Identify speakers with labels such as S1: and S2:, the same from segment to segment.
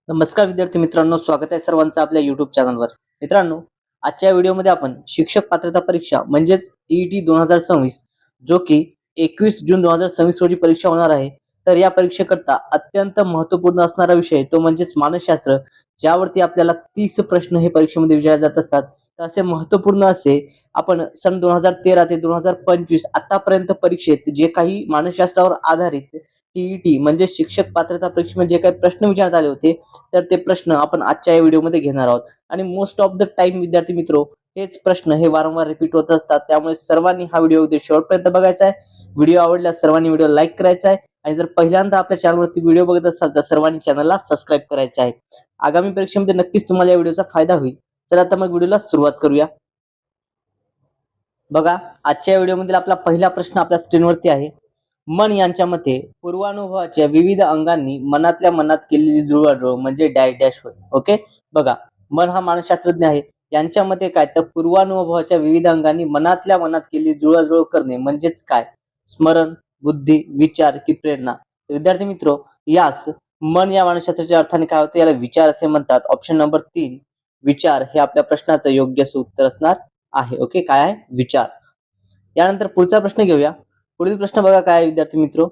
S1: नमस्कार विद्यार्थी मित्रांनो, स्वागत आहे सर्वांचं आपल्या YouTube चॅनलवर. मित्रांनो, आजच्या व्हिडिओमध्ये आपण शिक्षक पात्रता परीक्षा म्हणजेच टीईटी 2026 जो की 21 जून 2026 रोजी परीक्षा होणार आहे. तर या परीक्षेकरता अत्यंत महत्त्वपूर्ण असणारा विषय तो म्हणजेच मानसशास्त्र, ज्यावरती आपल्याला 30 प्रश्न हे परीक्षेमध्ये विचारले जात असतात. तर असे महत्त्वपूर्ण असे आपण सन 2013 ते 2025 आतापर्यंत परीक्षेत जे काही मानसशास्त्रावर आधारित टीईटी म्हणजे शिक्षक पात्रता परीक्षेमध्ये जे काही प्रश्न विचारण्यात आले होते, तर ते प्रश्न आपण आजच्या या व्हिडिओमध्ये घेणार आहोत. आणि मोस्ट ऑफ द टाइम विद्यार्थी मित्रो, हेच प्रश्न हे वारंवार रिपीट होत असतात. त्यामुळे सर्वांनी हा व्हिडिओ शेवटपर्यंत बघायचा आहे. व्हिडिओ आवडल्यास सर्वांनी व्हिडिओ लाईक करायचा आहे आणि जर पहिल्यांदा आपल्या चॅनलवरती व्हिडिओ बघत असाल तर सर्वांनी चॅनलला सबस्क्राईब करायचं आहे. आगामी परीक्षेमध्ये नक्कीच तुम्हाला या व्हिडिओचा फायदा होईल. चला तर मग व्हिडिओला सुरुवात करूया. बघा, आजच्या व्हिडिओमधील आपला पहिला प्रश्न आपल्या स्क्रीनवरती आहे. मन यांच्या मते पूर्वानुभवाच्या विविध अंगांनी मनातल्या मनात केलेली जुळवाजुळव म्हणजे डॅश डॅश होय. ओके, बघा, मन हा मानसशास्त्रज्ञ आहे. यांच्या मते काय तर पूर्वानुभवाच्या विविध अंगांनी मनातल्या मनात केलेली जुळवाजुळव करणे म्हणजेच काय? स्मरण, बुद्धी, विचार की प्रेरणा? विद्यार्थी मित्रो, यास मन या मानसशास्त्राच्या अर्थाने काय होते, याला विचार असे म्हणतात. ऑप्शन नंबर 3 विचार हे आपल्या प्रश्नाचं योग्य उत्तर असणार आहे. ओके, काय आहे? विचार. यानंतर पुढचा प्रश्न घेऊया. पुढील प्रश्न बघा काय आहे विद्यार्थी मित्रो.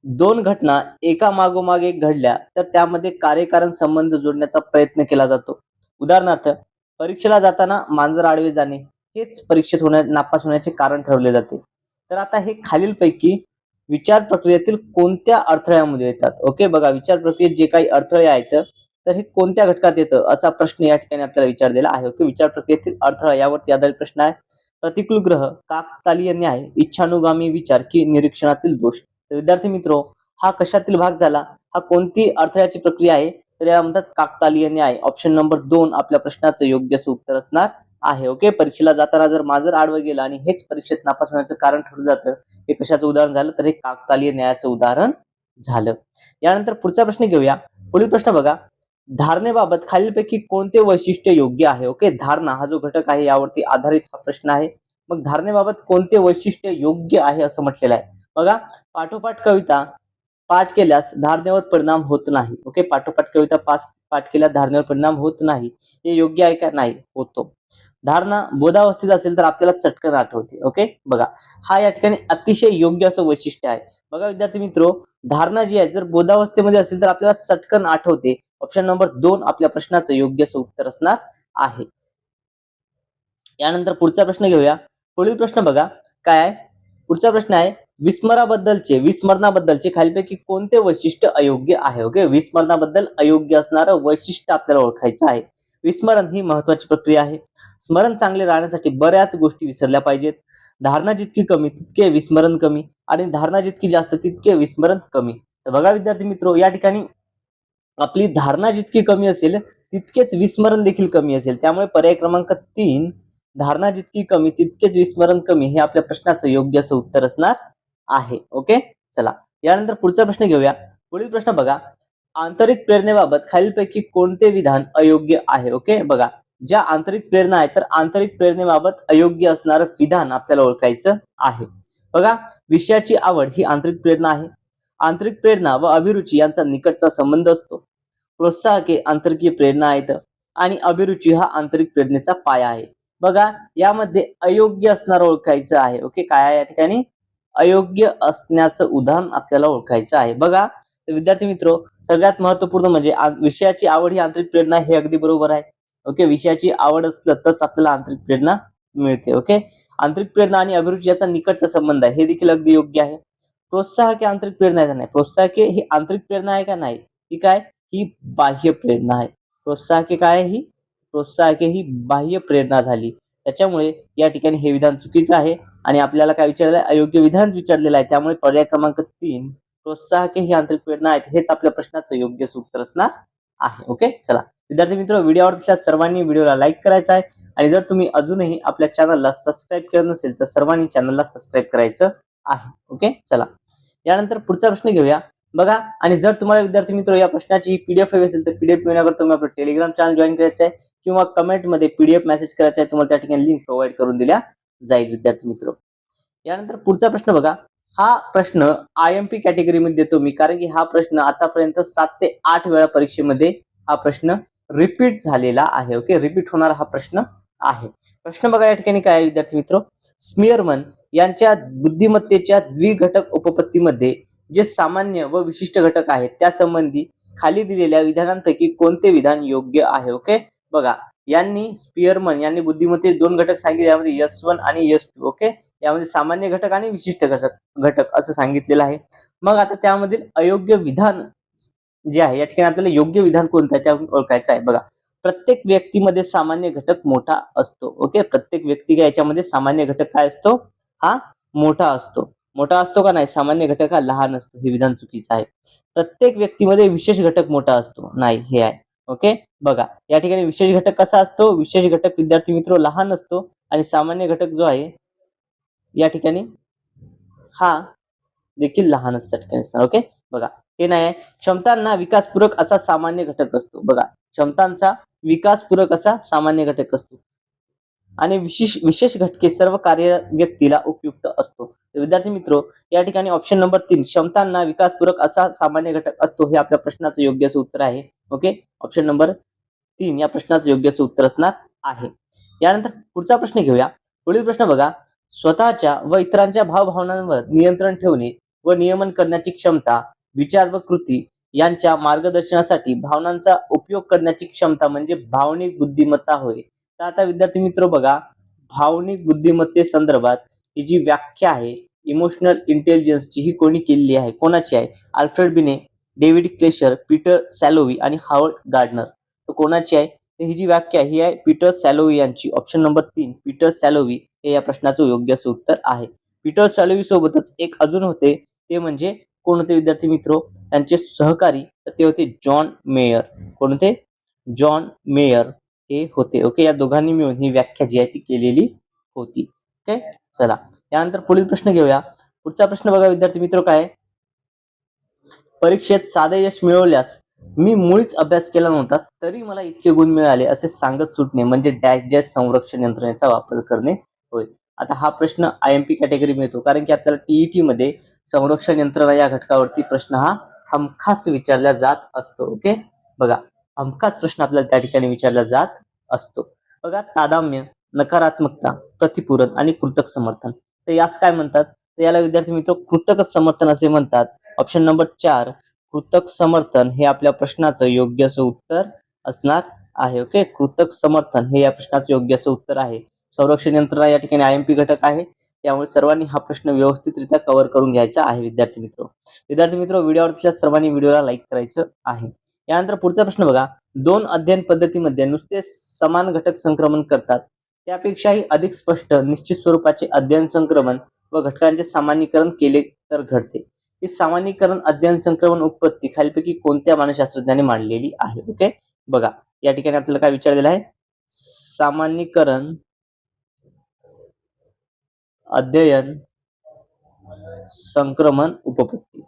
S1: दोन घटना एका मागोमाग एक घडल्या तर त्यामध्ये कार्यकारण संबंध जोडण्याचा प्रयत्न केला जातो. उदाहरणार्थ, परीक्षेला जाताना मांजर आडवे जाणे हेच परीक्षेत नापास होण्याचे कारण ठरवले जाते. तर आता हे खालीलपैकी विचार प्रक्रियेतील कोणत्या अडथळ्यामध्ये येतात? ओके, बघा, विचार प्रक्रियेत जे काही अडथळे आहेत तर हे कोणत्या घटकात येतं असा प्रश्न या ठिकाणी आपल्याला विचारलेला आहे. ओके, विचार प्रक्रियेतील अडथळा यावरती आधारित प्रश्न आहे. प्रतिकूल ग्रह, काकतालीय न्याय, इच्छानुगामी विचार की निरीक्षणातील दोष? तर विद्यार्थी मित्रो, हा कशातील भाग झाला? हा कोणती अडथळ्याची प्रक्रिया आहे? तर याला म्हणतात काकतालीय न्याय. ऑप्शन नंबर 2 आपल्या प्रश्नाचं योग्य उत्तर असणार आहे. ओके, परीक्षेला जाताना जर मांजर आडवं गेलं आणि हेच परीक्षेत नापास होण्याचं कारण ठरलं जातं, हे कशाचं उदाहरण झालं? तर हे काकतालीय न्यायाचं उदाहरण झालं. यानंतर पुढचा प्रश्न घेऊया. पुढील प्रश्न बघा. धारणेबाबत खालीलपैकी कोणते वैशिष्ट्य योग्य आहे? ओके, धारणा हा जो घटक आहे यावरती आधारित हा प्रश्न आहे. मग धारणेबाबत कोणते वैशिष्ट्य योग्य आहे असं म्हटलेलं आहे. बघा, पाठोपाठ कविता पाठ केल्यास धारणेवर परिणाम होत नाही. ओके, पाठोपाठ कविता पाठ केल्यास धारणेवर परिणाम होत नाही, हे योग्य आहे का? नाही, होतो. धारणा बोधावस्थेत असेल तर आपल्याला चटकन आठवते. ओके, बघा, हा या ठिकाणी अतिशय योग्य असं वैशिष्ट्य आहे. बघा विद्यार्थी मित्रो, धारणा जी आहे जर बोधावस्थेमध्ये असेल तर आपल्याला चटकन आठवते. ऑप्शन नंबर 2 आपल्या प्रश्नाचं योग्य उत्तर असणार आहे. यानंतर पुढचा प्रश्न घेऊया. पुढील प्रश्न बघा काय आहे. पुढचा प्रश्न आहे विस्मरणाबद्दलचे खालीलपैकी कोणते वैशिष्ट्य अयोग्य आहे? ओके, विस्मरणाबद्दल अयोग्य असणारं वैशिष्ट्य आपल्याला ओळखायचं आहे. विस्मरण ही महत्वाची प्रक्रिया आहे. स्मरण चांगले राहण्यासाठी बऱ्याच गोष्टी विसरल्या पाहिजेत. धारणा जितकी कमी तितके विस्मरण कमी आणि धारणा जितकी जास्त तितके विस्मरण कमी. तर बघा विद्यार्थी मित्रो, या ठिकाणी आपली धारणा जितकी कमी असेल तितकेच विस्मरण देखील कमी असेल. त्यामुळे पर्याय क्रमांक 3 धारणा जितकी कमी तितकेच विस्मरण कमी हे आपल्या प्रश्नाचं योग्य असं उत्तर असणार आहे. ओके, चला यानंतर पुढचा प्रश्न घेऊया. पुढील प्रश्न बघा. आंतरिक प्रेरणेबाबत खालीलपैकी कोणते विधान अयोग्य आहे? ओके, बघा, ज्या आंतरिक प्रेरणा आहे तर आंतरिक प्रेरणेबाबत अयोग्य असणारं विधान आपल्याला ओळखायचं आहे. बघा, विषयाची आवड ही आंतरिक प्रेरणा आहे. आंतरिक प्रेरणा व अभिरुची यांचा निकटचा संबंध असतो. प्रोत्साहके आंतरिक प्रेरणा आहेत आणि अभिरुची हा आंतरिक प्रेरणेचा पाया आहे. बघा, यामध्ये अयोग्य असणार ओळखायचं आहे. ओके, काय आहे या ठिकाणी? अयोग्य असण्याचं उदाहरण आपल्याला ओळखायचं आहे. बघा विद्यार्थी मित्रो, सगळ्यात महत्वपूर्ण म्हणजे विषयाची आवड ही आंतरिक प्रेरणा, हे अगदी बरोबर आहे. ओके, विषयाची आवड असलं तरच आपल्याला आंतरिक प्रेरणा मिळते. ओके, आंतरिक प्रेरणा आणि अभिरुची याचा निकटचा संबंध आहे, हे देखील अगदी योग्य आहे. प्रोत्साहक आंतरिक प्रेरणा आहे का नाही? प्रोत्साहके ही आंतरिक प्रेरणा आहे का नाही? ही काय? ही बाह्य प्रेरणा आहे. प्रोत्साहके काय? ही प्रोत्साहके ही बाह्य प्रेरणा झाली. त्याच्यामुळे या ठिकाणी हे विधान चुकीचं आहे आणि आपल्याला काय विचारलं आहे? अयोग्य विधान विचारलेलं आहे. त्यामुळे पर्याय क्रमांक 3 प्रोत्साहके ही आंतरिक प्रेरणा आहेत, हेच आपल्या प्रश्नाचं योग्य उत्तर असणार आहे. ओके, चला विद्यार्थी मित्र, व्हिडिओ आवडल्यास सर्वांनी व्हिडिओला लाईक करायचा आहे आणि जर तुम्ही अजूनही आपल्या चॅनलला सबस्क्राईब केलं नसेल तर सर्वांनी चॅनलला सबस्क्राईब करायचं आहे. ओके, चला यानंतर पुढचा प्रश्न घेऊया. बघा, आणि जर तुम्हाला विद्यार्थी मित्र या प्रश्नाची पीडीएफ हवी असेल तर पीडीएफ मिळण्याकरता तुम्ही आपलं टेलिग्राम चॅनल जॉईन करायचं आहे किंवा कमेंटमध्ये पीडीएफ मेसेज करायचा आहे. तुम्हाला त्या ठिकाणी लिंक प्रोव्हाइड करून दिल्या जाईल विद्यार्थी मित्र. यानंतर पुढचा प्रश्न बघा. हा प्रश्न आयएमपी कॅटेगरीमध्ये देतो मी, कारण की हा प्रश्न आतापर्यंत 7 ते 8 वेळा परीक्षेमध्ये हा प्रश्न रिपीट झालेला आहे. ओके, रिपीट होणारा हा प्रश्न आहे. प्रश्न बघा या ठिकाणी काय आहे विद्यार्थी मित्र, स्मिअरमन यांच्या बुद्धिमत्तेच्या द्विघटक उपपत्तीमध्ये जे सामान्य व विशिष्ट घटक आहेत त्या संबंधी खाली दिलेल्या विधानांपैकी कोणते विधान योग्य आहे. ओके, बघा यांनी स्पिअरमन यांनी बुद्धिमत्तेचे दोन घटक सांगितले, यामध्ये S1 आणि S2. ओके, यामध्ये सामान्य घटक आणि विशिष्ट घटक असं सांगितलेलं आहे. मग आता त्यामधील अयोग्य विधान जे आहे या ठिकाणी आपल्याला योग्य विधान कोणतं आहे त्यावरून ओळखायचं आहे. बघा, प्रत्येक व्यक्तीमध्ये सामान्य घटक मोठा असतो. ओके, प्रत्येक व्यक्ती याच्यामध्ये सामान्य घटक काय असतो, हा मोठा असतो. मोठा असतो का नाही, सामान्य घटक हा लहान असतो. हे विधान चुकीचं आहे. प्रत्येक व्यक्तीमध्ये विशेष घटक मोठा असतो, नाही हे आहे. ओके, बघा या ठिकाणी विशेष घटक कसा असतो, विशेष घटक विद्यार्थी मित्र लहान असतो आणि सामान्य घटक जो आहे या ठिकाणी हा देखील लहान असतात. ओके, बघा हे नाही आहे. क्षमतांना विकासपूरक असा सामान्य घटक असतो. बघा, क्षमतांचा विकासपूरक असा सामान्य घटक असतो आणि विशेष घटके सर्व कार्य व्यक्तीला उपयुक्त असतो. विद्यार्थी मित्र या ठिकाणी ऑप्शन नंबर 3 क्षमतांना विकासपूरक असा सामान्य घटक असतो हे आपल्या प्रश्नाचं योग्य असं उत्तर आहे. ओके, ऑप्शन नंबर 3 या प्रश्नाचं योग्य असं उत्तर असणार आहे. यानंतर पुढचा प्रश्न घेऊया. पुढील प्रश्न बघा, स्वतःच्या व इतरांच्या भावभावनांवर नियंत्रण ठेवणे व नियमन करण्याची क्षमता, विचार व कृती यांच्या मार्गदर्शनासाठी भावनांचा उपयोग करण्याची क्षमता म्हणजे भावनिक बुद्धिमत्ता होय. तर आता विद्यार्थी मित्र बघा, भावनिक बुद्धिमत्ते संदर्भात ही जी व्याख्या आहे इमोशनल इंटेलिजन्सची ही कोणी केलेली आहे, कोणाची आहे, अल्फ्रेड बिने, डेव्हिड क्लेशर, पीटर सॅलोवी आणि हार्वर्ड गार्डनर. तर कोणाची आहे, तर ही जी व्याख्या ही आहे पीटर सॅलोवी यांची. ऑप्शन नंबर 3 पीटर सॅलोवी हे या प्रश्नाचं योग्य असं उत्तर आहे. पीटर सॅलोवी सोबतच एक अजून होते, ते म्हणजे कोण होते विद्यार्थी मित्र, त्यांचे सहकारी, ते होते जॉन मेयर. कोण होते, जॉन मेयर हे होते. ओके, या दोघांनी मिळून ही व्याख्या जी आहे ती केलेली होती. ओके, चला यानंतर पुढील प्रश्न घेऊया. पुढचा प्रश्न बघा विद्यार्थी मित्र, काय परीक्षेत साधे यश मिळवल्यास मी मुळीच अभ्यास केला नव्हता तरी मला इतके गुण मिळाले असे सांगत सुटणे म्हणजे डॅश डॅश संरक्षण यंत्रणेचा वापर करणे होय. आता हा प्रश्न IMP कॅटेगरी मिळतो, कारण की आपल्याला TET मध्ये संरक्षण यंत्रणा या घटकावरती प्रश्न हा हमखास विचारला जात असतो. ओके, बघा हमखास प्रश्न आपल्याला त्या ठिकाणी विचारला जात असतो. बघा, तादाम्य, नकारात्मकता, प्रतिपूरक आणि कृतक समर्थन. तर यास काय म्हणतात, तर याला विद्यार्थी मित्र कृतक समर्थन असे म्हणतात. ऑप्शन नंबर 4 कृतक समर्थन हे आपल्या प्रश्नाचं योग्य असं उत्तर असणार आहे. ओके, कृतक समर्थन हे या प्रश्नाचं योग्य असं उत्तर आहे. संरक्षण यंत्रणा या ठिकाणी IMP घटक आहे, त्यामुळे सर्वांनी हा प्रश्न व्यवस्थितरित्या कव्हर करून घ्यायचा आहे. विद्यार्थी मित्र व्हिडिओ आवडल्यास सर्वांनी व्हिडिओला लाईक करायचं आहे. यानंतर पुढचा प्रश्न बघा, दोन अध्ययन पद्धतीमध्ये नुसते समान घटक संक्रमण करतात त्यापेक्षाही अधिक स्पष्ट निश्चित स्वरूपाचे अध्ययन संक्रमण व घटकांचे सामान्यीकरण केले तर घडते. ही सामान्यीकरण अध्ययन संक्रमण उत्पत्ती खालीलपैकी कोणत्या मानसशास्त्रज्ञाने मांडलेली आहे. ओके, बघा या ठिकाणी आपल्याला काय विचारलेलं आहे, सामान्यीकरण अध्ययन संक्रमण उपपत्ती.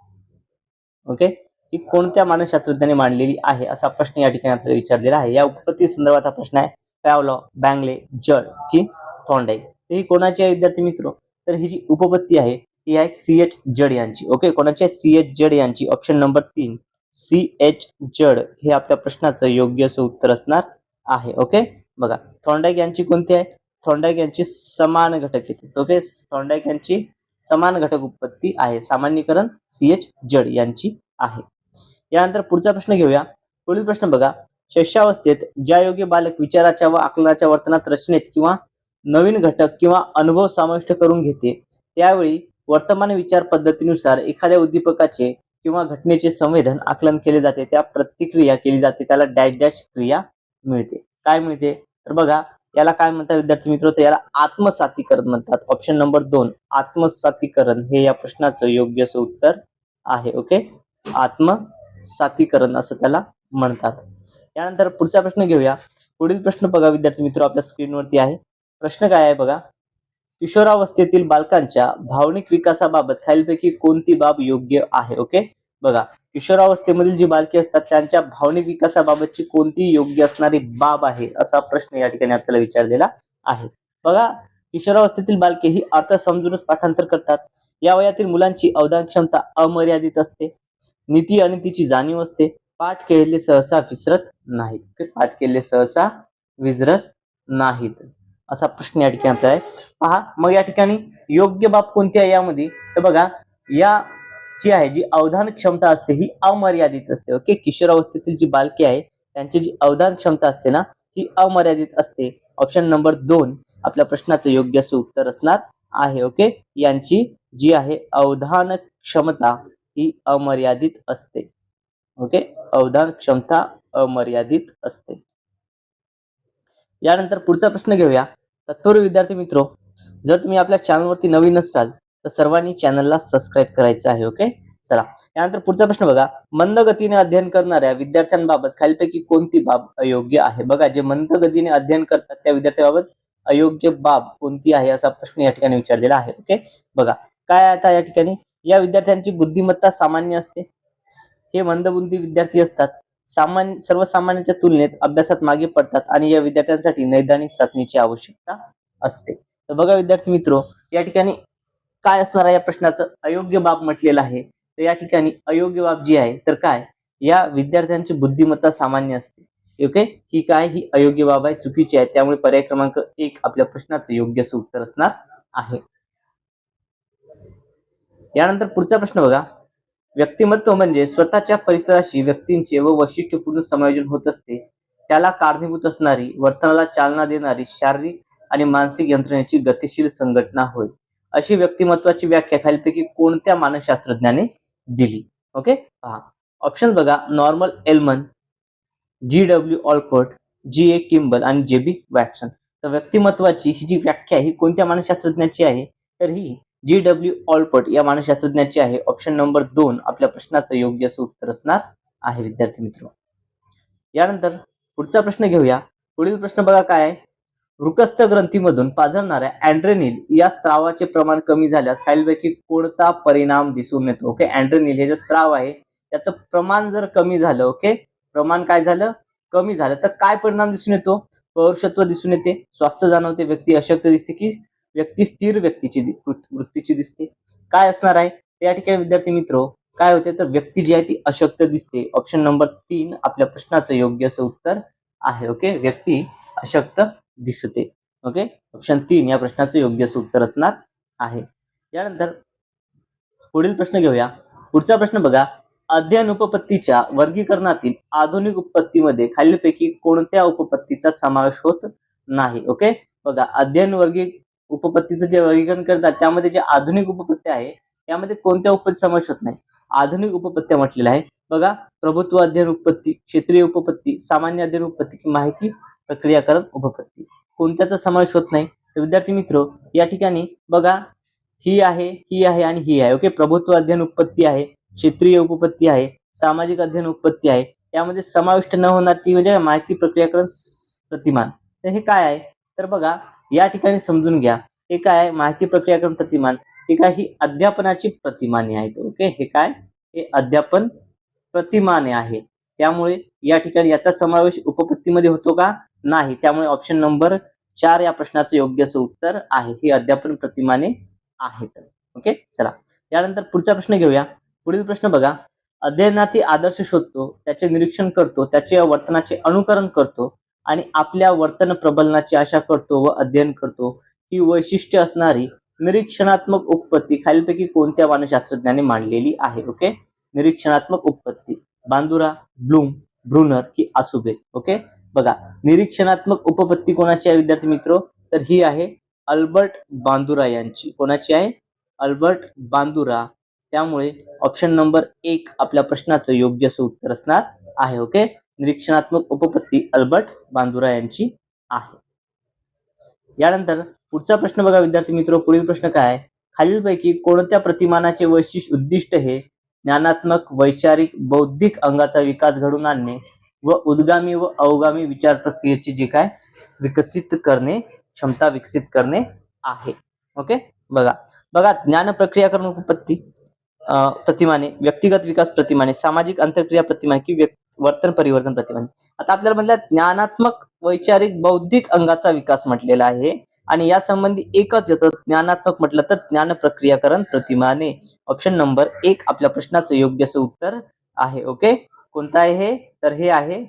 S1: ओके, ही कोणत्या मानसशास्त्रज्ञाने मांडलेली आहे असा प्रश्न या ठिकाणी आपल्याला विचारलेला आहे. या उपपत्ती संदर्भात हा प्रश्न आहे पॅवलॉ, बँगले, जड की थॉर्नडाईक. ही कोणाची आहे विद्यार्थी मित्र, तर ही जी उपपत्ती आहे ही आहे CH जड यांची. ओके, कोणाची आहे, CH जड यांची. ऑप्शन नंबर 3 CH जड हे आपल्या प्रश्नाचं योग्य असं उत्तर असणार आहे. ओके, बघा थॉर्नडाईक यांची कोणती आहे, थॉर्नडाईक यांची समान घटक येते. ओके, थॉर्नडाईक यांची समान घटक उत्पत्ती आहे. सामान्यीकरण CH जड यांची आहे. यानंतर पुढचा प्रश्न घेऊया. पुढील प्रश्न बघा, शैशवावस्थेत ज्या योगी बालक विचाराच्या व आकलनाच्या वर्तनात रचनेत किंवा नवीन घटक किंवा अनुभव समाविष्ट करून घेते त्यावेळी वर्तमान विचार पद्धतीनुसार एखाद्या उद्दीपकाचे किंवा घटनेचे संवेदन आकलन केले जाते, त्या प्रतिक्रिया केली जाते, त्याला डॅश डॅश क्रिया मिळते. काय मिळते, तर बघा याला काय म्हणतात विद्यार्थी मित्र, तर याला आत्मसातीकरण म्हणतात. ऑप्शन नंबर 2 आत्मसातीकरण हे या प्रश्नाचं योग्य असं उत्तर आहे. ओके, आत्मसातीकरण असं त्याला म्हणतात. यानंतर पुढचा प्रश्न घेऊया. पुढील प्रश्न बघा विद्यार्थी मित्र आपल्या स्क्रीनवरती आहे. प्रश्न काय आहे बघा, किशोरावस्थेतील बालकांच्या भावनिक विकासाबाबत खालीलपैकी कोणती बाब योग्य आहे. ओके, बघा किशोरावस्थेमधील जी बालके असतात त्यांच्या भावनिक विकासाबाबतची कोणती योग्य असणारी बाब आहे असा प्रश्न या ठिकाणी आपल्याला विचारलेला आहे. बघा, किशोरावस्थेतील बालके ही अर्थ समजूनच पाठांतर करतात. या वयातील मुलांची अवधान क्षमता अमर्यादित असते, नीती आणि तिची जाणीव असते, पाठ केलेले सहसा विसरत नाहीत. पाठ केलेले सहसा विसरत नाहीत असा प्रश्न या ठिकाणी आपला आहे. पहा मग या ठिकाणी योग्य बाब कोणती आहे यामध्ये, तर बघा या जी आहे जी अवधान क्षमता असते ही अमर्यादित असते. ओके, किशोरावस्थेतील जी बालके आहे त्यांची जी अवधान क्षमता असते ना ही अमर्यादित असते. ऑप्शन नंबर 2 आपल्या प्रश्नाचं योग्य असं उत्तर असणार आहे. ओके, यांची जी आहे अवधान क्षमता ही अमर्यादित असते. ओके, अवधान क्षमता अमर्यादित असते. यानंतर पुढचा प्रश्न घेऊया. तत्पूर्वी विद्यार्थी मित्रो, जर तुम्ही आपल्या चॅनलवरती नवीन असाल तर सर्वांनी चॅनलला सबस्क्राईब करायचं आहे. ओके, चला यानंतर पुढचा प्रश्न बघा. मंद गतीने अध्ययन करणाऱ्या विद्यार्थ्यांबाबत खालीलपैकी कोणती बाब अयोग्य आहे? बघा, जे मंद गतीने अध्ययन करतात त्या विद्यार्थ्यांबाबत अयोग्य बाब कोणती आहे असा प्रश्न या ठिकाणी विचारलेला आहे. ओके, बघा काय आता या ठिकाणी या विद्यार्थ्यांची बुद्धिमत्ता सामान्य असते. हे मंदबुद्धी विद्यार्थी असतात. सर्वसामान्यांच्या तुलनेत अभ्यासात मागे पडतात आणि या विद्यार्थ्यांसाठी नैदानिक चाचणीची आवश्यकता असते. तर बघा विद्यार्थी मित्रो, या ठिकाणी काय असणार आहे या प्रश्नाचं अयोग्य बाब म्हटलेलं आहे. तर या ठिकाणी अयोग्य बाब जी आहे तर काय, या विद्यार्थ्यांची बुद्धिमत्ता सामान्य असते. ओके, ही काय ही अयोग्य बाब आहे, चुकीची आहे. त्यामुळे पर्याय क्रमांक 1 आपल्या प्रश्नाचं योग्य असं उत्तर असणार आहे. यानंतर पुढचा प्रश्न बघा. व्यक्तिमत्व म्हणजे स्वतःच्या परिसराशी व्यक्तींचे व वैशिष्ट्यपूर्ण समायोजन होत असते. त्याला कारणीभूत असणारी, वर्तनाला चालना देणारी शारीरिक आणि मानसिक यंत्रणेची गतिशील संघटना होय. अशी व्यक्तिमत्वाची व्याख्या खालीलपैकी कोणत्या मानसशास्त्रज्ञाने दिली? ओके, पहा ऑप्शन बघा. Norman एल्मन, G.W. ऑलकोट, G.A. किम्बल आणि J.B. वॅटसन. तर व्यक्तिमत्वाची ही जी व्याख्या ही कोणत्या मानसशास्त्रज्ञाची आहे? तर ही G.W. ऑलकोट या मानसशास्त्रज्ञाची आहे. ऑप्शन नंबर 2 आपल्या प्रश्नाचं योग्य असं उत्तर असणार आहे विद्यार्थी मित्र. यानंतर पुढचा प्रश्न घेऊया. पुढील प्रश्न बघा काय आहे. वृकस्थ ग्रंथीमधून पाझरणाऱ्या अँड्रेनिल या स्त्रावाचे प्रमाण कमी झाल्यास खालीलपैकी कोणता परिणाम दिसून येतो? ओके, अँड्रेनिल हे जे स्त्राव आहे त्याचं प्रमाण जर कमी झालं, ओके प्रमाण काय झालं कमी झालं तर काय परिणाम दिसून येतो? पौरुषत्व दिसून येते, स्वास्थ्य जाणवते, व्यक्ती अशक्त दिसते की व्यक्ती स्थिर वृत्तीची दिसते? काय असणार आहे या ठिकाणी विद्यार्थी मित्र? काय होते तर व्यक्ती जी आहे ती अशक्त दिसते. ऑप्शन नंबर 3 आपल्या प्रश्नाचं योग्य असं उत्तर आहे. ओके, व्यक्ती अशक्त दिसते. ओके, ऑप्शन 3 या प्रश्नाचं योग्य असं उत्तर असणार आहे. यानंतर पुढील प्रश्न घेऊया. पुढचा प्रश्न बघा. अध्ययन उपपत्तीच्या वर्गीकरणातील आधुनिक उपपत्तीमध्ये खालीलपैकी कोणत्या उपपत्तीचा समावेश होत नाही? ओके, बघा अध्ययन उपपत्तीचं जे वर्गीकरण करतात त्यामध्ये जे आधुनिक उपपत्ती आहे त्यामध्ये कोणत्या उपपत्ती समावेश होत नाही? आधुनिक उपपत्ती म्हटलेलं आहे बघा. प्रभुत्व अध्ययन उपपत्ती, क्षेत्रीय उपपत्ती, सामान्य अध्ययन उपपत्ती की माहिती प्रक्रियाकरण उपपत्ती, कोणत्याचा समावेश होत नाही? तर विद्यार्थी मित्र या ठिकाणी बघा ही आहे आणि ही आहे. ओके, प्रभुत्व अध्ययन उपपत्ती आहे, क्षेत्रीय उपपत्ती आहे, सामाजिक अध्ययन उपपत्ती आहे. यामध्ये समाविष्ट न होणार ती म्हणजे माहिती प्रक्रियाकरण प्रतिमान. तर हे काय आहे तर बघा या ठिकाणी समजून घ्या. हे काय आहे माहिती प्रक्रियाकरण प्रतिमान, हे काय ही अध्यापनाची प्रतिमाने आहेत. ओके, हे काय हे अध्यापन प्रतिमाने आहे. त्यामुळे या ठिकाणी याचा समावेश उपपत्तीमध्ये होतो का? नाही. त्यामुळे ऑप्शन नंबर 4 या प्रश्नाचं योग्य असं उत्तर आहे. ही अध्यापन प्रतिमाने आहेत. ओके, चला यानंतर पुढचा प्रश्न घेऊया. पुढील प्रश्न बघा. अध्ययनार्थी आदर्श शोधतो, त्याचे निरीक्षण करतो, त्याचे वर्तनाचे अनुकरण करतो आणि आपल्या वर्तन प्रबलनाची आशा करतो व अध्ययन करतो. ही वैशिष्ट्य असणारी निरीक्षणात्मक उपपत्ती खालीलपैकी कोणत्या मानसशास्त्रज्ञाने मांडलेली आहे? ओके, निरीक्षणात्मक उपपत्ती बांदुरा, ब्लूम, ब्रुनर की आसुबे? ओके, बघा निरीक्षणात्मक उपपत्ती कोणाची आहे विद्यार्थी मित्र? तर ही आहे अल्बर्ट बांदुरा यांची. कोणाची आहे? Albert Bandura. त्यामुळे ऑप्शन नंबर 1 आपल्या प्रश्नाचं योग्य असं उत्तर असणार आहे. ओके, निरीक्षणात्मक उपपत्ती अल्बर्ट बांदुरा यांची आहे. यानंतर पुढचा प्रश्न बघा विद्यार्थी मित्र. पुढील प्रश्न काय आहे? खालीलपैकी कोणत्या प्रतिमानाचे वैशिष्ट्य उद्दिष्ट हे ज्ञानात्मक, वैचारिक, बौद्धिक अंगाचा विकास घडवून आणणे व उद्गामी व अवगामी विचार प्रक्रियेची जी काय विकसित करणे, क्षमता विकसित करणे आहे? ओके, बघा ज्ञान प्रक्रियाकरण उपपत्ती प्रतिमाने, व्यक्तिगत विकास प्रतिमाने, सामाजिक अंतरक्रिया प्रतिमाने की वर्तन परिवर्तन प्रतिमाने. आता आपल्याला म्हटलं ज्ञानात्मक, वैचारिक, बौद्धिक अंगाचा विकास म्हटलेला आहे आणि या संबंधी एकच येतं ज्ञानात्मक म्हटलं तर ज्ञान प्रक्रियाकरण प्रतिमाने. ऑप्शन नंबर 1 आपल्या प्रश्नाचं योग्य असं उत्तर आहे. ओके, कोणता आहे हे? तर हे आहे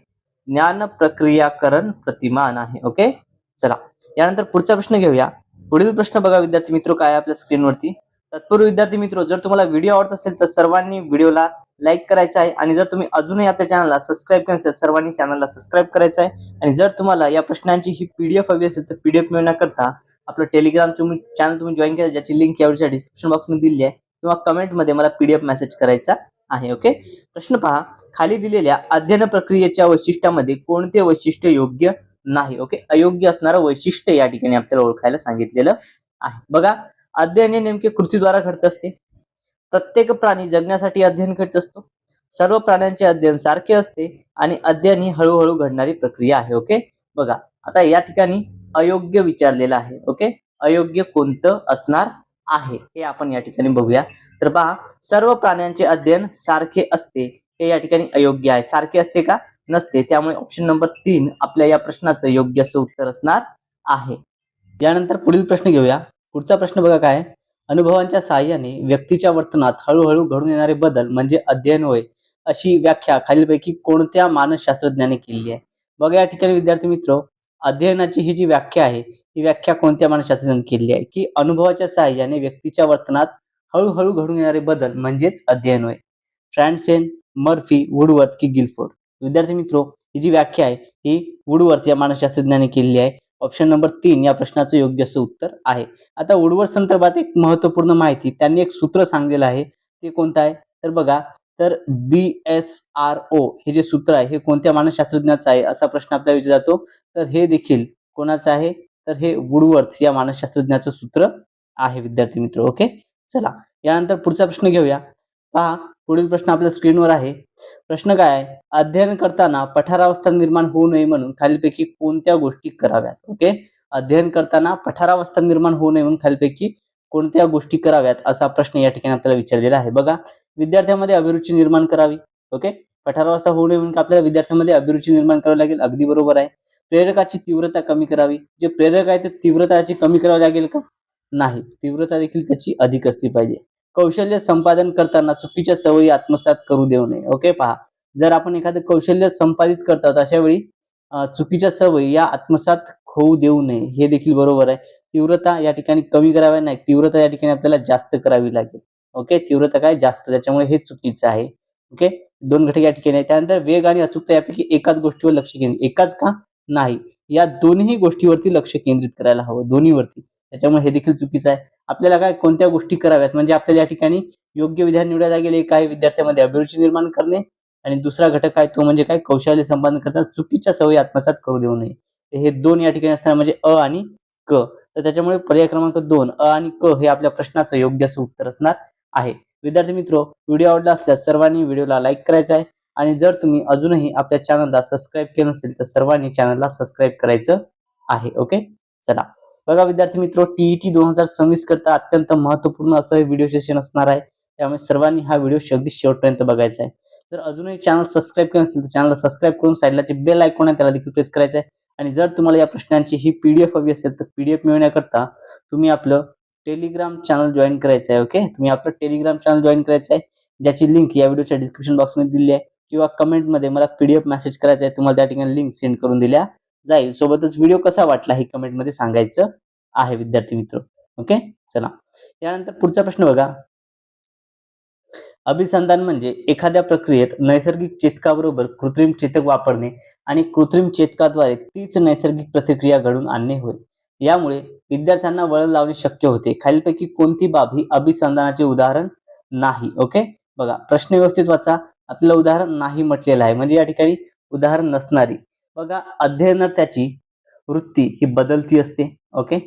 S1: ज्ञान प्रक्रियाकरण प्रतिमान आहे. ओके, चला यानंतर पुढचा प्रश्न घेऊया. पुढील प्रश्न बघा विद्यार्थी मित्र काय आहे आपल्या स्क्रीनवरती. तत्पूर्वी विद्यार्थी मित्र, जर तुम्हाला व्हिडिओ आवडत असेल तर सर्वांनी व्हिडिओला लाईक करायचं आहे आणि जर तुम्ही अजूनही आपल्या चॅनलला सबस्क्राईब केलं असेल सर्वांनी चॅनलला सबस्क्राईब करायचं आहे. आणि जर तुम्हाला या प्रश्नांची ही पीडीएफ हवी असेल तर पीडीएफ मिळवण्याकरता आपलं टेलिग्राम चॅनल तुम्ही जॉईन केलं, ज्याची लिंक या व्हिडिओच्या डिस्क्रिप्शन बॉक्समध्ये दिली आहे, किंवा कमेंटमध्ये मला पीडीएफ मेसेज करायचा आहे. ओके, प्रश्न पहा. खाली दिलेल्या अध्ययन प्रक्रियेच्या वैशिष्ट्यामध्ये कोणते वैशिष्ट्य योग्य नाही? ओके, अयोग्य असणारं वैशिष्ट्य या ठिकाणी आपल्याला ओळखायला सांगितलेलं आहे. बघा, अध्ययन हे नेमके कृतीद्वारा घडत असते. प्रत्येक प्राणी जगण्यासाठी अध्ययन करीत असतो. सर्व प्राण्यांचे अध्ययन सारखे असते आणि अध्ययन ही हळूहळू घडणारी प्रक्रिया आहे. ओके, बघा आता या ठिकाणी अयोग्य विचारलेलं आहे. ओके, अयोग्य कोणतं असणार आहे हे आपण या ठिकाणी बघूया. तर पहा, सर्व प्राण्यांचे अध्ययन सारखे असते हे या ठिकाणी अयोग्य आहे. सारखे असते का? नसते. त्यामुळे ऑप्शन नंबर 3 आपल्या या प्रश्नाचं योग्य असं उत्तर असणार आहे. यानंतर पुढील प्रश्न घेऊया. पुढचा प्रश्न बघा काय आहे. अनुभवांच्या साहाय्याने व्यक्तीच्या वर्तनात हळूहळू घडून येणारे बदल म्हणजे अध्ययन होय, अशी व्याख्या खालीलपैकी कोणत्या मानसशास्त्रज्ञाने केली आहे? बघा या ठिकाणी विद्यार्थी मित्र, अध्ययनाची ही जी व्याख्या आहे ही व्याख्या कोणत्या मानसशास्त्रज्ञाने केली आहे की अनुभवाच्या साहाय्याने व्यक्तीच्या वर्तनात हळूहळू घडून येणारे बदल म्हणजेच अध्ययन होय. फ्रँसेन, मर्फी, वुडवर्थ की गिलफोर्ड? विद्यार्थी मित्र, ही जी व्याख्या आहे ही वुडवर्थ या मानसशास्त्रज्ञाने केलेली आहे. ऑप्शन नंबर 3 या प्रश्नाचं योग्य असं उत्तर आहे. आता वुडवर्थ संदर्भात एक महत्वपूर्ण माहिती त्यांनी एक सूत्र सांगितलेलं आहे, ते कोणतं आहे? तर बघा, तर BSRO हे जे सूत्र आहे हे कोणत्या मानसशास्त्रज्ञाचं आहे असा प्रश्न आपल्याला विचारला जातो. तर हे देखील कोणाचं आहे? तर हे वुडवर्थ या मानसशास्त्रज्ञाचं सूत्र आहे विद्यार्थी मित्र. ओके, चला यानंतर पुढचा प्रश्न घेऊया. पहा, पुढील प्रश्न आपल्या स्क्रीनवर आहे. प्रश्न काय आहे? अध्ययन करताना पठारावस्था निर्माण होऊ नये म्हणून खालीलपैकी कोणत्या गोष्टी कराव्यात? ओके, अध्ययन करताना पठारावस्था निर्माण होऊ नये म्हणून खालीलपैकी कोणत्या गोष्टी कराव्यात असा प्रश्न या ठिकाणी आपल्याला विचारलेला आहे. बघा, विद्यार्थ्यांमध्ये अभिरुची निर्माण करावी. ओके, पठारावस्था होऊ नये म्हणून आपल्याला विद्यार्थ्यांमध्ये अभिरुची निर्माण करावी लागेल. अगदी बरोबर आहे. प्रेरकाची तीव्रता कमी करावी. जे प्रेरक आहे ते तीव्रताची कमी करावी लागेल का? नाही, तीव्रता देखील त्याची अधिक असली पाहिजे. कौशल्य संपादन करताना चुकीच्या सवयी आत्मसात करू देऊ नये. ओके, पहा, जर आपण एखादं कौशल्य संपादित करतात अशा वेळी चुकीच्या सवयी या आत्मसात होऊ देऊ नये, हे देखील बरोबर आहे. तीव्रता या ठिकाणी कमी करावी नाही, तीव्रता या ठिकाणी आपल्याला जास्त करावी लागेल. ओके, तीव्रता काय? जास्त, त्याच्यामुळे हे चुकीचं आहे. ओके, 2 घटक या ठिकाणी आहे. त्यानंतर वेग आणि अचूकता यापैकी एकाच गोष्टीवर लक्ष केंद्रित, एकाच का? नाही, या दोन्ही गोष्टीवरती लक्ष केंद्रित करायला हवं, दोन्हीवरती. त्याच्यामुळे हे देखील चुकीचं आहे. आपल्याला काय कोणत्या गोष्टी कराव्यात म्हणजे आपल्याला या ठिकाणी योग्य विधान निवडायला गेले. काय? विद्यार्थ्यांमध्ये अभिरुची निर्माण करणे आणि दुसरा घटक आहे तो म्हणजे काय? कौशल्य संपादन करताना चुकीच्या सवयी आत्मसात करू देऊ नये. हे 2 या ठिकाणी असणार म्हणजे अ आणि क. तर त्याच्यामुळे पर्याय क्रमांक 2 अ आणि क हे आपल्या प्रश्नाचं योग्य असं उत्तर असणार आहे. विद्यार्थी मित्र, व्हिडिओ आवडला असल्यास सर्वांनी व्हिडिओला लाईक करायचा आहे आणि जर तुम्ही अजूनही आपल्या चॅनलला सबस्क्राईब केलं नसेल तर सर्वांनी चॅनलला सबस्क्राईब करायचं आहे. ओके, चला बघा विद्यार्थी मित्र, टीईटी 2026 करता अत्यंत महत्वपूर्ण असं हे व्हिडिओ सेशन असणार आहे. त्यामुळे सर्वांनी हा व्हिडिओ अगदी शेवटपर्यंत बघायचा आहे. जर अजूनही चॅनल सबस्क्राईब केलं नसेल तर चॅनलला सबस्क्राईब करून साईडला जे बेल आयकॉन आहे त्याला देखील प्रेस करायचं आहे. आणि जर तुम्हाला या प्रश्नांची ही पीडीएफ हवी असेल तर पीडीएफ मिळवण्याकरता तुम्ही आपलं टेलिग्राम चॅनल जॉईन करायचं आहे. ओके, तुम्ही आपलं टेलिग्राम चॅनल जॉईन करायचं आहे, ज्याची लिंक या व्हिडिओच्या डिस्क्रिप्शन बॉक्समध्ये दिली आहे, किंवा कमेंटमध्ये मला पीडीएफ मेसेज करायचा आहे, तुम्हाला त्या ठिकाणी लिंक सेंड करून दिल्या जाईल. सोबतच व्हिडिओ कसा वाटला हे कमेंटमध्ये सांगायचं आहे विद्यार्थी मित्र. ओके, चला यानंतर पुढचा प्रश्न बघा. अभिसंधान म्हणजे एखाद्या प्रक्रियेत नैसर्गिक चेतकाबरोबर कृत्रिम चेतक वापरणे आणि कृत्रिम चेतकाद्वारे तीच नैसर्गिक प्रतिक्रिया घडून आणणे होय. यामुळे विद्यार्थ्यांना वळण लावणे शक्य होते. खालीलपैकी कोणती बाब ही अभिसंधानाचे उदाहरण नाही? ओके, बघा प्रश्न व्यवस्थित वाचा. आपल्याला उदाहरण नाही म्हटलेलं आहे म्हणजे या ठिकाणी उदाहरण नसणारी. बघा, अध्ययनार्थ्याची वृत्ती ही बदलती असते. ओके,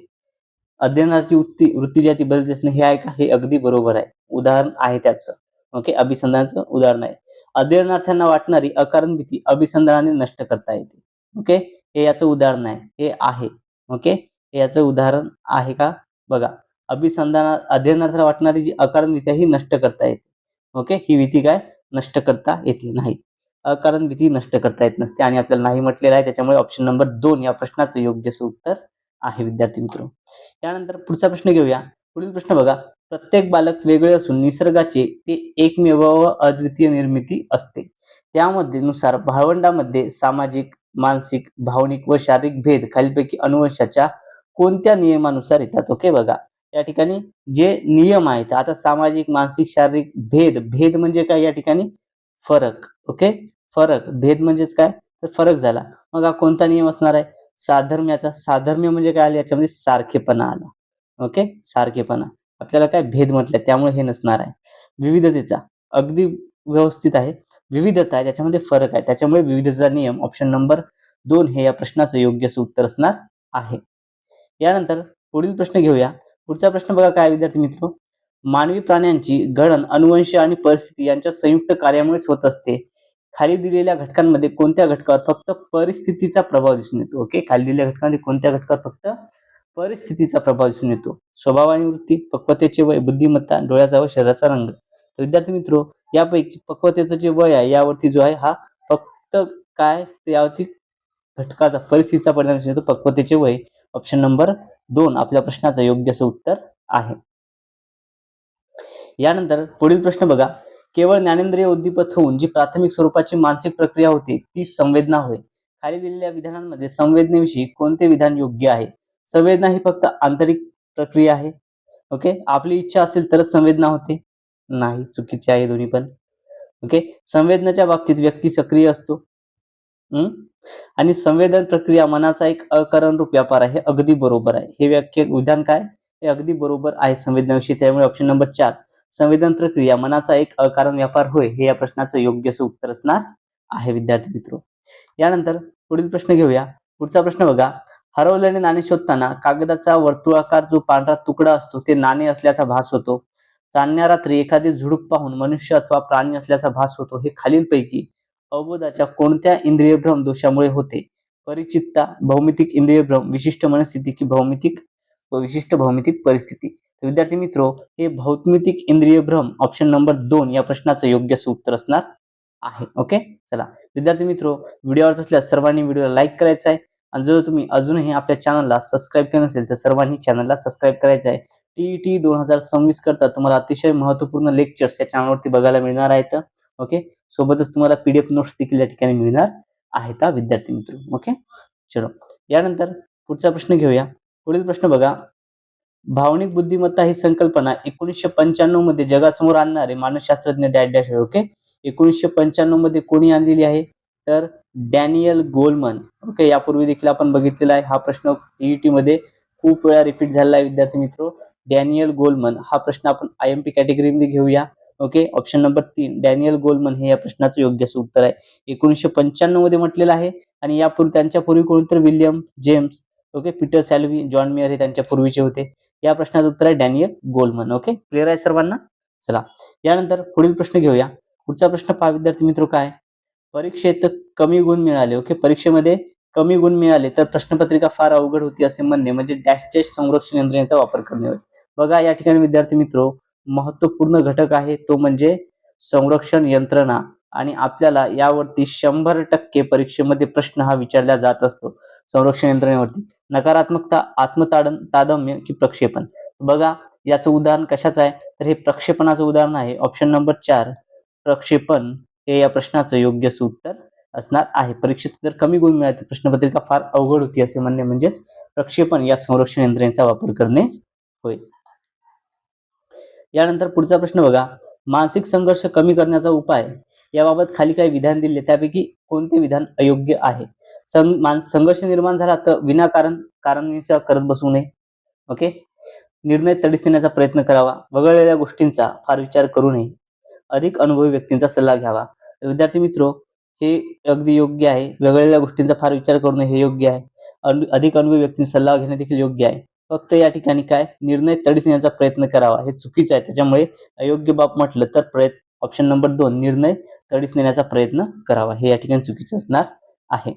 S1: अध्ययनाची वृत्ती जी आहे ती बदलती असणे हे आहे का? हे अगदी बरोबर आहे, उदाहरण आहे त्याचं. ओके, अभिसंधानाचं उदाहरण आहे. अध्ययनार्थ्यांना वाटणारी अकारण भीती अभिसंधानाने नष्ट करता येते. ओके, हे याचं उदाहरण आहे, हे आहे. ओके, हे याचं उदाहरण आहे का? बघा, अध्ययनार्थाला वाटणारी जी अकारण भीती आहे ही नष्ट करता येते. ओके, ही भीती काय? नष्ट करता येते नाही, अकारण भीती नष्ट करता येत नसते आणि आपल्याला नाही म्हटलेलं आहे. त्याच्यामुळे ऑप्शन नंबर 2 या प्रश्नाचं योग्य उत्तर आहे विद्यार्थी मित्र. त्यानंतर पुढचा प्रश्न घेऊया. पुढील प्रश्न बघा. प्रत्येक बालक वेगळे असून निसर्गाचे ते एकमेव व अद्वितीय निर्मिती असते. त्यामध्ये नुसार भावंडामध्ये सामाजिक, मानसिक, भावनिक व शारीरिक भेद खालीलपैकी अनुवंशाच्या कोणत्या नियमानुसार येतात? ओके बघा. या ठिकाणी जे नियम आहेत, आता सामाजिक, मानसिक, शारीरिक भेद, भेद म्हणजे काय या ठिकाणी? फरक. ओके, फरक. भेद म्हणजेच काय? तर फरक झाला. मग हा कोणता नियम असणार आहे? साधर्म्याचा. साधर्म्य म्हणजे काय आलं याच्यामध्ये? सारखेपणा आला. ओके, सारखेपणा. आपल्याला काय भेद म्हटलंय त्यामुळे हे नसणार आहे. विविधतेचा, अगदी व्यवस्थित आहे. विविधता आहे त्याच्यामध्ये फरक आहे, त्याच्यामुळे विविधतेचा नियम ऑप्शन नंबर 2 हे या प्रश्नाचं योग्य असं उत्तर असणार आहे. यानंतर पुढील प्रश्न घेऊया. पुढचा प्रश्न बघा काय विद्यार्थी मित्र, मानवी प्राण्यांची घडण अनुवंश आणि परिस्थिती यांच्या संयुक्त कार्यामुळेच होत असते. खाली दिलेल्या घटकांमध्ये कोणत्या घटकावर फक्त परिस्थितीचा प्रभाव दिसून येतो? ओके, खाली दिलेल्या घटकांमध्ये कोणत्या घटकावर फक्त परिस्थितीचा प्रभाव दिसून येतो? स्वभाव आणि वृत्ती, पक्वतेचे वय, बुद्धिमत्ता, डोळ्याचा व शरीराचा रंग. तर विद्यार्थी मित्र, यापैकी पक्वतेचं जे वय आहे यावरती जो आहे हा फक्त काय यावरती घटकाचा परिस्थितीचा परिणाम दिसून येतो, पक्वतेचे वय. ऑप्शन नंबर 2 आपल्या प्रश्नाचं योग्य असं उत्तर आहे. यानंतर पुढील प्रश्न बघा, केवळ ज्ञानेंद्रिय उद्दीपित होऊन जी प्राथमिक स्वरूपाची मानसिक प्रक्रिया होती ती संवेदना होय. खाली दिलेल्या विधानांमध्ये संवेदनेविषयी कोणते विधान योग्य आहे? संवेदना ही फक्त आंतरिक प्रक्रिया आहे. ओके, आपली इच्छा असेल तरच संवेदना होते? नाही, चुकीचे आहे दोन्ही पण. ओके, संवेदनाच्या बाबतीत व्यक्ती सक्रिय असतो. आणि संवेदन प्रक्रिया मनाचा एक अकारणरूप व्यापार आहे. हे अगदी बरोबर आहे. हे वाक्य विधान काय? हे अगदी बरोबर आहे संवेदनाविषयी. त्यामुळे ऑप्शन नंबर 4 संवेदन प्रक्रिया मनाचा एक अकारण व्यापार होय हे या प्रश्नाचं योग्य असं उत्तर असणार आहे विद्यार्थी मित्र. यानंतर पुढील प्रश्न घेऊया. पुढचा प्रश्न बघा, हरवलेले नाणे शोधताना कागदाचा वर्तुळाकार जो पांढरा तुकडा असतो ते नाणे असल्याचा भास होतो. चांदण्या रात्री एखादे झुडूप पाहून मनुष्य अथवा प्राणी असल्याचा भास होतो. हे खालीलपैकी अवबोधाच्या कोणत्या इंद्रियभ्रम दोषामुळे होते? परिचितता, भौमितिक इंद्रियभ्रम, विशिष्ट मनस्थिती की भौमितिक व विशिष्ट भौमितिक परिस्थिती. विद्यार्थी मित्रो, हे भौमितिक इंद्रियभ्रम ऑप्शन नंबर 2 या प्रश्नाचं योग्य उत्तर असणार आहे. ओके, चला विद्यार्थी मित्रो, व्हिडिओ आवडत असल्यास सर्वांनी व्हिडिओला लाईक करायचा आहे आणि जर तुम्ही अजूनही आपल्या चॅनलला सबस्क्राईब केलं नसेल तर सर्वांनी चॅनलला सबस्क्राईब करायचं आहे. टीईटी 2026 करता तुम्हाला अतिशय महत्त्वपूर्ण लेक्चर्स या चॅनलवरती बघायला मिळणार आहेत. ओके, सोबतच तुम्हाला पीडीएफ नोट्स देखील या ठिकाणी मिळणार आहेत विद्यार्थी मित्र. ओके, चलो यानंतर पुढचा प्रश्न घेऊया. पुढील प्रश्न बघा, भावनिक बुद्धिमत्ता ही संकल्पना 1995 मध्ये जगासमोर आणणारे मानसशास्त्रज्ञ डॅश डॅश आहे. ओके, 1995 मध्ये कोणी आणलेली आहे? तर डॅनियल गोलमन. ओके, यापूर्वी देखील आपण बघितलेला आहे. हा प्रश्न टीईटी मध्ये खूप वेळा रिपीट झालेला आहे विद्यार्थी मित्र. डॅनियल गोलमन हा प्रश्न आपण आयएमपी कॅटेगरीमध्ये घेऊया. Okay, option number 3 Daniel Goleman हे या प्रश्नाचं योग्य असं उत्तर आहे. 1995 मध्ये म्हटलेलं आहे आणि यापूर्वी त्यांच्यापूर्वी कोणतर William James, okay, Peter Salvi, John mayor हे त्यांच्या पूर्वीचे होते. या प्रश्नाचं उत्तर आहे डॅनियल गोलमन. ओके, क्लिअर आहे सर्वांना? चला यानंतर पुढील प्रश्न घेऊया. पुढचा प्रश्न पहा विद्यार्थी मित्र, काय परीक्षेत कमी गुण मिळाले. ओके, परीक्षेमध्ये कमी गुण मिळाले तर प्रश्नपत्रिका फार अवघड होती असे म्हणणे म्हणजे डॅश डॅश संरक्षण यंत्रणेचा वापर करणे होय. बघा या ठिकाणी विद्यार्थी मित्र, महत्वपूर्ण घटक आहे तो म्हणजे संरक्षण यंत्रणा आणि आपल्याला यावरती 100% परीक्षेमध्ये प्रश्न हा विचारला जात असतो संरक्षण यंत्रणेवरती. नकारात्मकता, तादम्य की प्रक्षेपण. बघा याचं उदाहरण कशाचं आहे तर हे प्रक्षेपणाचं उदाहरण आहे. ऑप्शन नंबर 4 प्रक्षेपण हे या प्रश्नाचं योग्य उत्तर असणार आहे. परीक्षेत जर कमी गुण मिळाले तर प्रश्नपत्रिका फार अवघड होती असे म्हणणे म्हणजेच प्रक्षेपण या संरक्षण यंत्रणेचा वापर करणे होय. यानंतर पुढचा प्रश्न बघा, मानसिक संघर्ष कमी करण्याचा उपाय याबाबत खाली काही विधान दिले त्यापैकी कोणते विधान अयोग्य आहे? संघर्ष निर्माण झाला तर विनाकारण कारणनिशा करत बसू नये. ओके, निर्णय तडीस नेण्याचा प्रयत्न करावा, वगळलेल्या गोष्टींचा फार विचार करू नये, अधिक अनुभवी व्यक्तींचा सल्ला घ्यावा. तर विद्यार्थी मित्रो, हे अगदी योग्य आहे. वगळलेल्या गोष्टींचा फार विचार करू नये हे योग्य आहे. अधिक अनुभवी व्यक्तींचा सल्ला घेणे देखील योग्य आहे. फक्त या ठिकाणी काय निर्णय तडीस नेण्याचा प्रयत्न करावा हे चुकीचं आहे. त्याच्यामुळे अयोग्य बाब म्हटलं तर ऑप्शन नंबर 2 निर्णय तडीस नेण्याचा प्रयत्न करावा हे या ठिकाणी चुकीचं असणार आहे.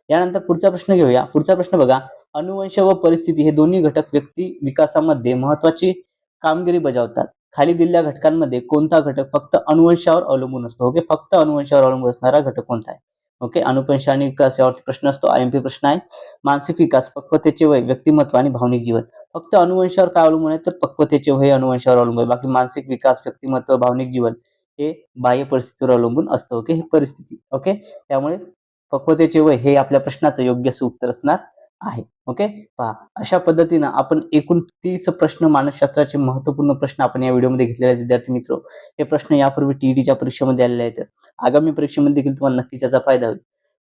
S1: यानंतर पुढचा प्रश्न घेऊया. पुढचा प्रश्न बघा, अनुवंश व परिस्थिती हे दोन्ही घटक व्यक्ती विकासामध्ये महत्वाची कामगिरी बजावतात. खाली दिलेल्या घटकांमध्ये कोणता घटक फक्त अनुवंशावर अवलंबून असतो? ओके, फक्त अनुवंशावर अवलंबून असणारा घटक कोणता आहे? ओके, अनुवंश आणि विकास यावरती प्रश्न असतो. आयएमपी प्रश्न आहे. मानसिक विकास, पक्वतेचे वय, व्यक्तिमत्व आणि भावनिक जीवन. फक्त अनुवंशावर काय अवलंबून आहे तर पक्वतेचे वय अनुवंशावर अवलंबून आहे. बाकी मानसिक विकास, व्यक्तिमत्व, भावनिक जीवन हे बाह्य परिस्थितीवर अवलंबून असतं. ओके, ही परिस्थिती. ओके, त्यामुळे पक्वतेचे वय हे आपल्या प्रश्नाचं योग्य असं उत्तर असणार आहे. ओके, पहा अशा पद्धतीनं आपण एकूण 30 प्रश्न, मानसशास्त्राचे महत्त्वपूर्ण प्रश्न आपण या व्हिडिओमध्ये घेतलेले आहेत विद्यार्थी मित्र. हे प्रश्न यापूर्वी टीईटीच्या परीक्षेमध्ये आलेले आहेत. आगामी परीक्षेमध्ये देखील तुम्हाला नक्कीच याचा फायदा होईल.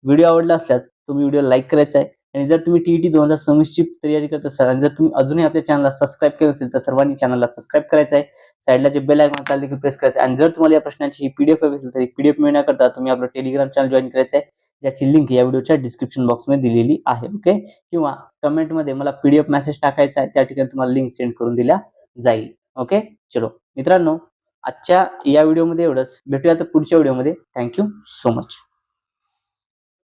S1: व्हिडिओ आवडला असल्यास तुम्ही व्हिडिओ लाईक करायचा आहे आणि जर तुम्ही टीईटी 2026 ची तयारी करत असाल आणि जर तुम्ही अजूनही आपल्या चॅनलला सबस्क्राईब केलं नसेल तर सर्वांनी चॅनलला सबस्क्राईब करायचं आहे. साईडला जे बेल आयकॉन आहे देखील प्रेस करायचं आहे. आणि जर तुम्हाला या प्रश्नांची पीडीएफ हवी असेल तर पीडीएफ मिळण्याकरता तुम्ही आपलं टेलिग्राम चॅनल जॉईन करायचं आहे, ज्याची लिंक या व्हिडिओच्या डिस्क्रिप्शन बॉक्समध्ये दिलेली आहे. ओके, किंवा कमेंटमध्ये मला पीडीएफ मेसेज टाकायचा आहे, त्या ठिकाणी तुम्हाला लिंक सेंड करून दिल्या जाईल. ओके, चलो मित्रांनो, आजच्या या व्हिडिओमध्ये एवढंच. भेटूया तर पुढच्या व्हिडिओमध्ये. Thank you so much.